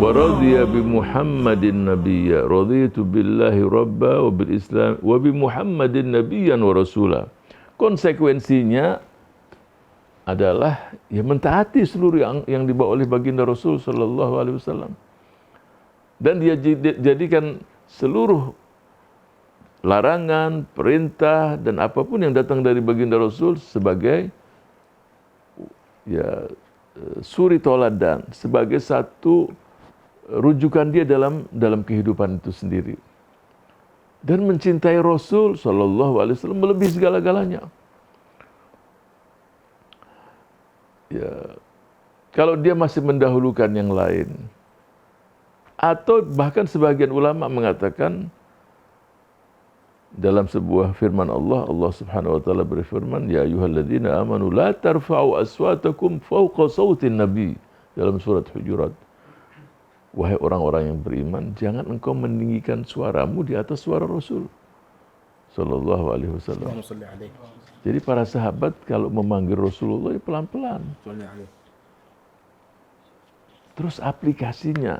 wa radiya bi Muhammadin nabiyya, raditu billahi rabba wa bil Islam wa bi Muhammadin nabiyyan wa rasula. Konsekuensinya adalah ya mentaati seluruh yang dibawa oleh baginda Rasul sallallahu alaihi wasallam. Dan dia jadikan seluruh larangan, perintah dan apapun yang datang dari baginda Rasul sebagai ya suri toladan, sebagai satu rujukan dia dalam kehidupan itu sendiri. Dan mencintai Rasul sallallahu alaihi wasallam melebihi segala-galanya. Ya, kalau dia masih mendahulukan yang lain, atau bahkan sebagian ulama mengatakan dalam sebuah firman Allah, Allah Subhanahu wa taala berfirman, ya ayyuhalladzina amanu la tarfa'u aswatakum fawqa sautin nabi, dalam surat Hujurat. Wahai orang-orang yang beriman, jangan engkau meninggikan suaramu di atas suara Rasul sallallahu alaihi wasallam. Jadi para sahabat kalau memanggil Rasulullah ya pelan-pelan. Terus aplikasinya,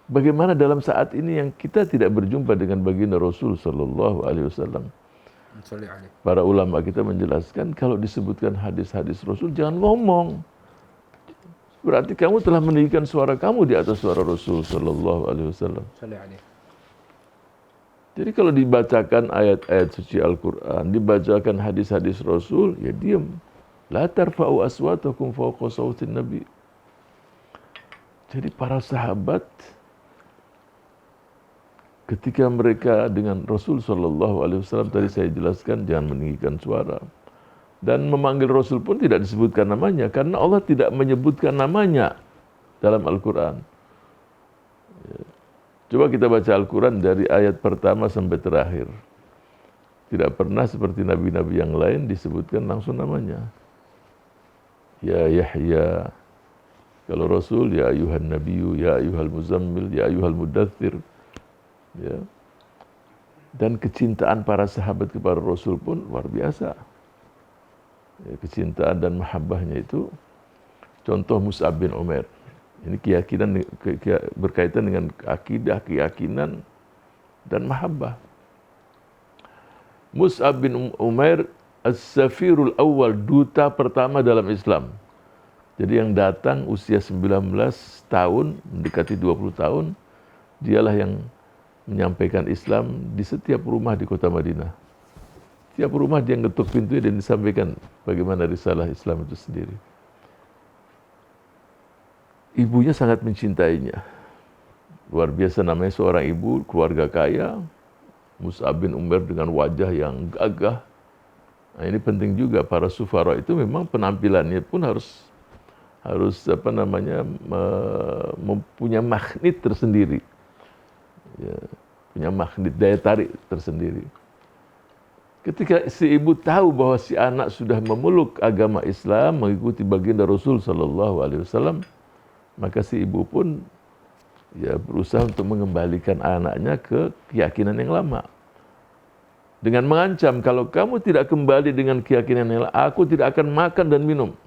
bagaimana dalam saat ini yang kita tidak berjumpa dengan baginda Rasul sallallahu alaihi wasallam? Para ulama kita menjelaskan kalau disebutkan hadis-hadis Rasul jangan ngomong. Berarti kamu telah meninggikan suara kamu di atas suara Rasul sallallahu alaihi wasallam. Jadi kalau dibacakan ayat-ayat suci Al-Qur'an, dibacakan hadis-hadis Rasul, ya diam. La tarfa'u aswatakum fawqa sautin nabi. Jadi para sahabat ketika mereka dengan Rasul sallallahu alaihi wasallam, tadi saya jelaskan jangan meninggikan suara. Dan memanggil Rasul pun tidak disebutkan namanya karena Allah tidak menyebutkan namanya dalam Al-Qur'an. Ya. Coba kita baca Al-Qur'an dari ayat pertama sampai terakhir. Tidak pernah seperti nabi-nabi yang lain disebutkan langsung namanya. Ya Yahya. Kalau Rasul ya ayuhan nabiyyu, ya ayuhal muzammil, ya ayuhal mudaththir. Ya. Dan kecintaan para sahabat kepada Rasul pun luar biasa. Ya, kecintaan dan mahabbahnya itu, contoh Mus'ab bin Umair. Ini keyakinan berkaitan dengan akidah, keyakinan dan mahabbah. Mus'ab bin Umair as-safirul awal, duta pertama dalam Islam. Jadi yang datang usia 19 tahun, mendekati 20 tahun, dialah yang menyampaikan Islam di setiap rumah di kota Madinah. Setiap rumah dia ngetuk pintunya dan disampaikan bagaimana risalah Islam itu sendiri. Ibunya sangat mencintainya. Luar biasa, namanya seorang ibu, keluarga kaya. Mus'ab bin Umair dengan wajah yang gagah. Nah, ini penting juga, para sufara itu memang penampilannya pun harus mempunyai magnet tersendiri. Ya, punya magnet, daya tarik tersendiri. Ketika si ibu tahu bahwa si anak sudah memeluk agama Islam, mengikuti baginda Rasul sallallahu alaihi wasallam, maka si ibu pun ya berusaha untuk mengembalikan anaknya ke keyakinan yang lama. Dengan mengancam, kalau kamu tidak kembali dengan keyakinan yang lama, aku tidak akan makan dan minum.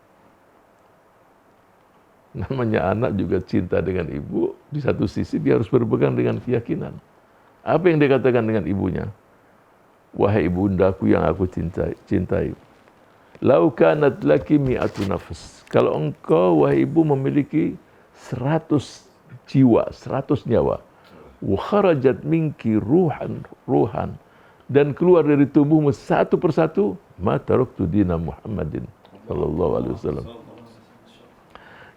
Namanya anak juga cinta dengan ibu, di satu sisi dia harus berpegang dengan keyakinan. Apa yang dia katakan dengan ibunya? Wahai ibundaku yang aku cintai. Lau kanat laki mi'atu nafas. Kalau engkau, wahai ibu, memiliki 100 jiwa, 100 nyawa. Wa kharajat minki ruhan. Dan keluar dari tubuhmu satu persatu, ma taraktu dina Muhammadin sallallahu alaihi wasallam.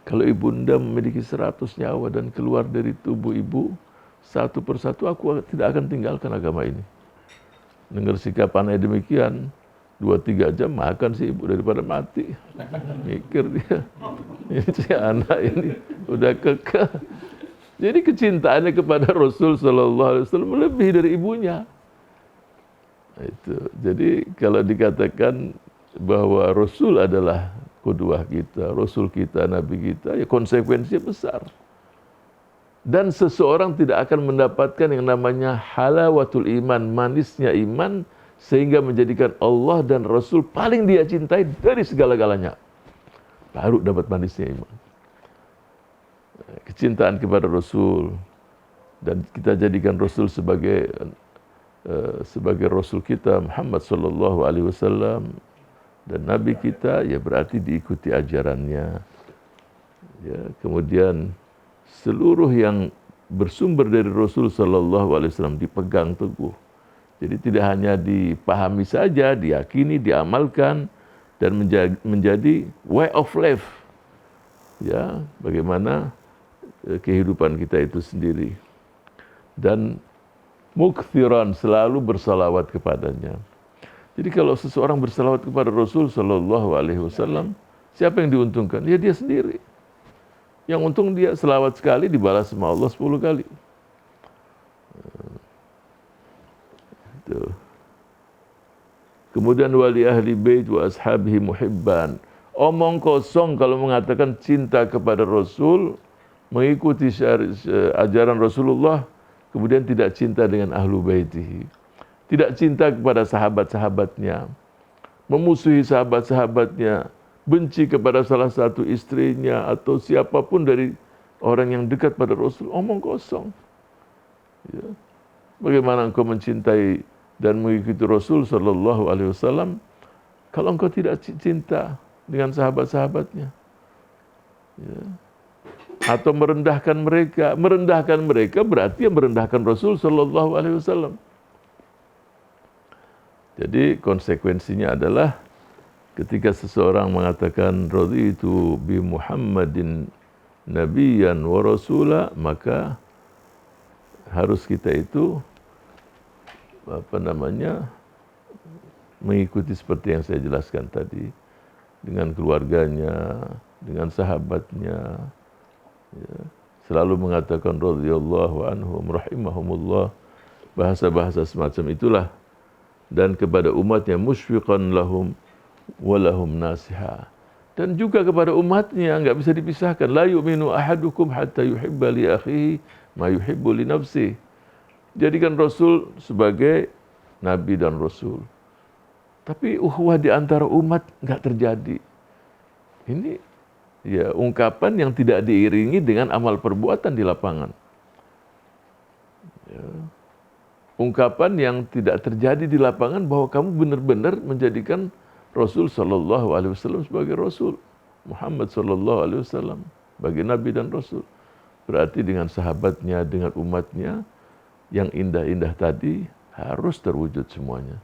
Kalau ibunda memiliki 100 nyawa dan keluar dari tubuh ibu satu persatu, aku tidak akan tinggalkan agama ini. Dengar sikap anaknya demikian, 2-3 jam makan si ibu daripada mati. Mikir dia, ini si anak ini udah kekeh. Jadi kecintaannya kepada Rasul sallallahu alaihi wasallam lebih dari ibunya. Itu. Jadi kalau dikatakan bahwa Rasul adalah qudwah kita, Rasul kita, Nabi kita, ya konsekuensinya besar. Dan seseorang tidak akan mendapatkan yang namanya halawatul iman, manisnya iman, sehingga menjadikan Allah dan Rasul paling dia cintai dari segala-galanya. Baru dapat manisnya iman. kecintaan kepada Rasul, dan kita jadikan Rasul sebagai Rasul kita Muhammad sallallahu alaihi wasallam dan Nabi kita, ya berarti diikuti ajarannya. Ya, kemudian seluruh yang bersumber dari Rasul sallallahu alaihi wasallam dipegang teguh. Jadi tidak hanya dipahami saja, diyakini, diamalkan, dan menjadi way of life. Ya, bagaimana kehidupan kita itu sendiri. Dan mukthiran, selalu bersalawat kepadanya. Jadi kalau seseorang bersalawat kepada Rasul sallallahu alaihi wasallam, siapa yang diuntungkan? Ya dia sendiri. Yang untung dia selawat sekali dibalas sama Allah 10 kali. Itu. Kemudian wali ahli bait wa ashabihi muhibban. Omong kosong kalau mengatakan cinta kepada Rasul, mengikuti ajaran Rasulullah, kemudian tidak cinta dengan ahlu baitihi, tidak cinta kepada sahabat-sahabatnya, memusuhi sahabat-sahabatnya, benci kepada salah satu istrinya atau siapapun dari orang yang dekat pada Rasul, omong kosong. Ya. Bagaimana engkau mencintai dan mengikuti Rasul sallallahu alaihi wasallam kalau engkau tidak cinta dengan sahabat-sahabatnya? Ya. Atau merendahkan mereka berarti yang merendahkan Rasul sallallahu alaihi wasallam. Jadi konsekuensinya adalah ketika seseorang mengatakan raditu bi Muhammadin nabiyyan wa rasula, maka harus kita itu mengikuti seperti yang saya jelaskan tadi, dengan keluarganya, dengan sahabatnya. Ya, selalu mengatakan radhiyallahu anhum rahimahumullah, bahasa-bahasa semacam itulah. Dan kepada umatnya musyfiqan lahum walahum nasiha, dan juga kepada umatnya enggak bisa dipisahkan. La yu'minu ahadukum hatta yuhibba li akhihi ma yuhibbu li nafsihi. Jadikan Rasul sebagai nabi dan rasul, tapi ukhuwah di antara umat enggak terjadi. Ini ya ungkapan yang tidak diiringi dengan amal perbuatan di lapangan. Ya. Ungkapan yang tidak terjadi di lapangan bahwa kamu benar-benar menjadikan Rasul sallallahu alaihi wasallam sebagai Rasul, Muhammad sallallahu alaihi wasallam sebagai nabi dan rasul. Berarti dengan sahabatnya, dengan umatnya yang indah-indah tadi harus terwujud semuanya.